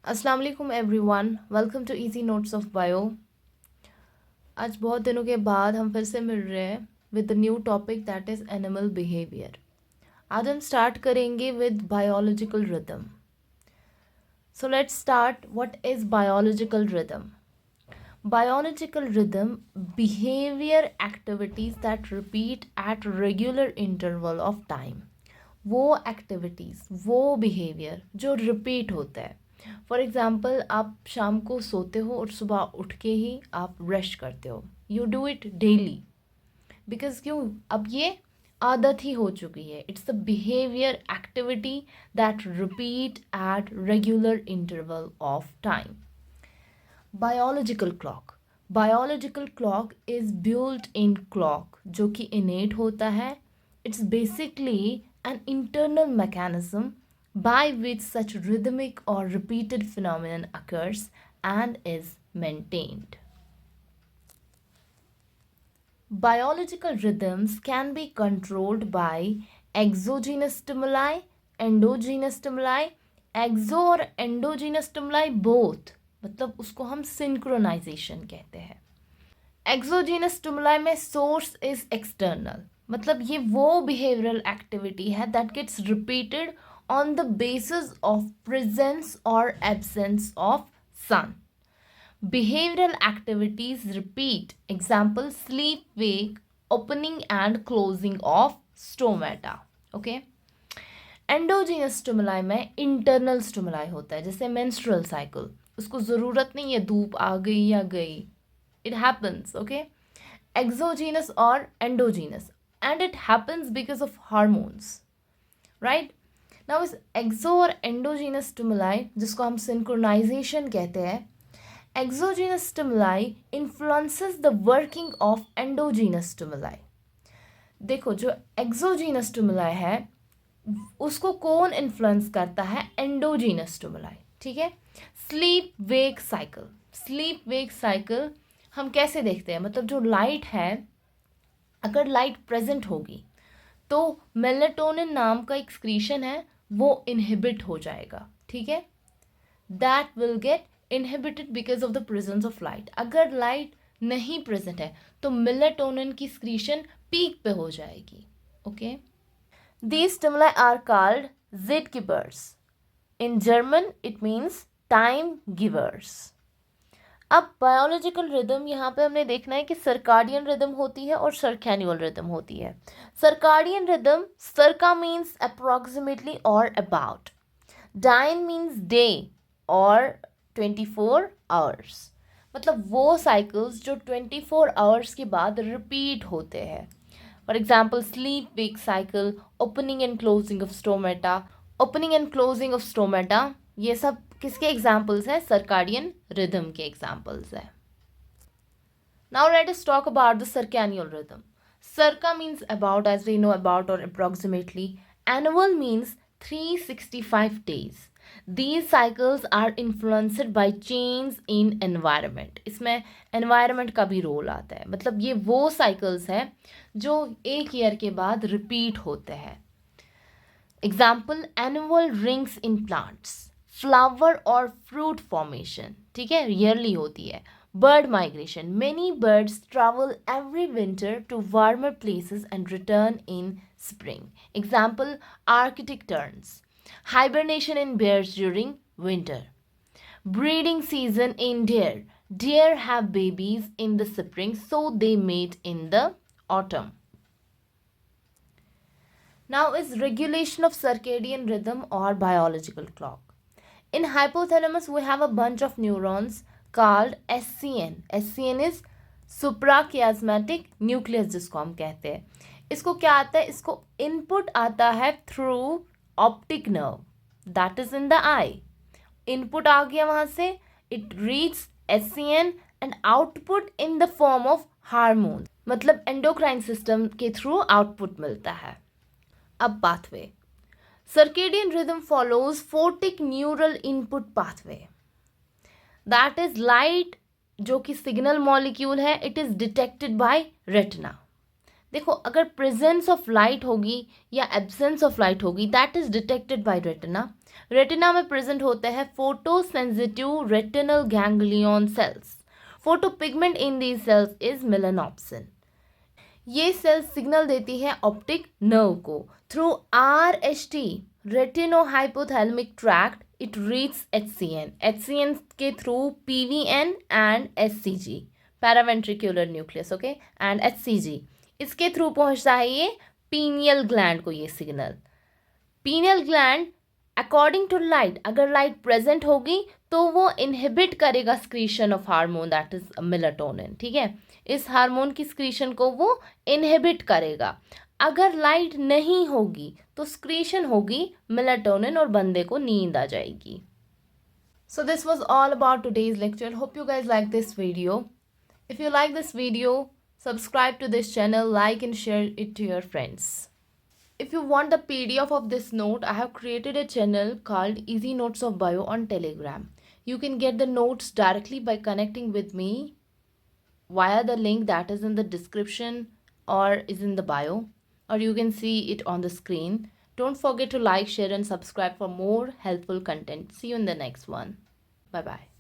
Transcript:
अस्सलाम वालेकुम everyone, welcome to easy notes of bio. आज बहुत दिनों के बाद हम फिर से मिल रहे हैं with the new topic that is animal behaviour. आज हम स्टार्ट करेंगे with biological rhythm. So let's start. What is biological rhythm? Biological rhythm, behavior activities that repeat at regular interval of time. वो एक्टिविटीज़, वो behaviour जो repeat होता है। For example, आप शाम को सोते हो और सुबह उठ के ही आप ब्रश करते हो। You do it daily because क्यों, अब ये आदत ही हो चुकी है। It's the behaviour activity that repeat at regular interval of time. Biological clock is built in clock जो कि इनेट होता है। It's basically an internal mechanism by which such rhythmic or repeated phenomenon occurs and is maintained. Biological rhythms can be controlled by exogenous stimuli, endogenous stimuli, exo और endogenous stimuli both, मतलब उसको हम synchronization कहते हैं। Exogenous stimuli में source is external, मतलब ये वो बिहेवियरल एक्टिविटी है that gets repeated on the basis of presence और absence of sun. Behavioral activities repeat. Example, sleep, wake, opening and closing of stomata. Okay. Endogenous stimuli में internal stimuli होता है, जैसे menstrual cycle. उसको ज़रूरत नहीं है धूप आ गई या गई, इट हैपन्स। ओके। एक्सोजीनस और endogenous, and it happens because of hormones, right. Now इस एक्सो और एंडोजीनस स्टिमुलाई जिसको हम सिंक्रोनाइजेशन कहते हैं, exogenous stimuli influences the working of endogenous stimuli. देखो, जो exogenous stimuli है उसको कौन इन्फ्लुएंस करता है? endogenous stimuli। ठीक है। Sleep wake cycle, sleep wake cycle हम कैसे देखते हैं? मतलब जो लाइट है, अगर लाइट प्रेजेंट होगी तो मेलेटोनिन नाम का एक एक्सक्रीशन है वो इनहिबिट हो जाएगा। ठीक है। That will get inhibited because of the presence of light. अगर लाइट नहीं प्रेजेंट है तो मेलेटोनिन की स्क्रीशन पीक पे हो जाएगी। Okay. These stimuli are called zeitgebers. In German it means time givers. अब बायोलॉजिकल रिदम यहाँ पे हमने देखना है कि सर्काडियन रिदम होती है और सर्कैन्युअल रिदम होती है। Circadian rhythm, circa means approximately और अबाउट, डाइन मीन्स डे और 24 आवर्स, मतलब वो साइकिल्स जो 24 आवर्स के बाद रिपीट होते हैं। For example, sleep wake cycle, opening and closing of stomata, opening and closing of stomata, ये सब किसके एग्जाम्पल्स हैं? सर्काडियन रिदम के एग्जाम्पल्स हैं। Now let us talk about the circannual rhythm. Circa means about, as we know, about और approximately. Annual means 365 days. These cycles are influenced by change in environment. इसमें environment का भी role आता है, मतलब ये वो cycles हैं जो एक ईयर के बाद रिपीट होते हैं। Example, annual rings in plants, flower और फ्रूट फॉर्मेशन, ठीक है, ईयरली होती है। Bird migration, many birds travel every winter to warmer places and return in spring. Example, Arctic terns, hibernation in bears during winter. Breeding season in deer. Deer have babies in the spring, so they mate in the autumn. Now is regulation of circadian rhythm or biological clock. In hypothalamus, we have a bunch of neurons called SCN. SCN is suprachiasmatic nucleus जिसको हम कहते हैं। इसको क्या आता है? इसको input आता है through optic nerve, that is in the eye. Input आ गया वहां से, it reach SCN and output in the form of hormone, मतलब एंडोक्राइन सिस्टम के थ्रू आउटपुट मिलता है। अब pathway, circadian rhythm follows photic neural input pathway, that is light जो कि सिग्नल मॉलिक्यूल है, it is detected by retina. देखो अगर प्रेजेंस ऑफ लाइट होगी या एब्सेंस ऑफ लाइट होगी, that is detected by retina. Retina में प्रेजेंट होते हैं photo sensitive retinal ganglion cells. Photo pigment in these cells is melanopsin. ये सेल सिग्नल देती है ऑप्टिक नर्व को. Through R H T retino hypothalamic tract it reach HCN. HCN के through PVN and SCG paraventricular nucleus, okay, and HCG इसके थ्रू पहुंचता है ये पीनियल ग्लैंड को. ये signal pineal gland according to light, अगर लाइट प्रेजेंट होगी तो वो इनहिबिट करेगा secretion of hormone that is melatonin. ठीक है, इस हार्मोन की स्क्रीशन को वो इनहिबिट करेगा. अगर लाइट नहीं होगी तो स्क्रीशन होगी मेलाटोनिन और बंदे को नींद आ जाएगी. So this was all about today's lecture. Hope you guys like this video. If you like this video, subscribe to this channel, like and share it to your friends. If you want the PDF of this note, I have created a channel called Easy Notes of Bio on Telegram. You can get the notes directly by connecting with me via the link that is in the description or is in the bio, or you can see it on the screen. Don't forget to like, share and subscribe for more helpful content. See you in the next one. Bye bye.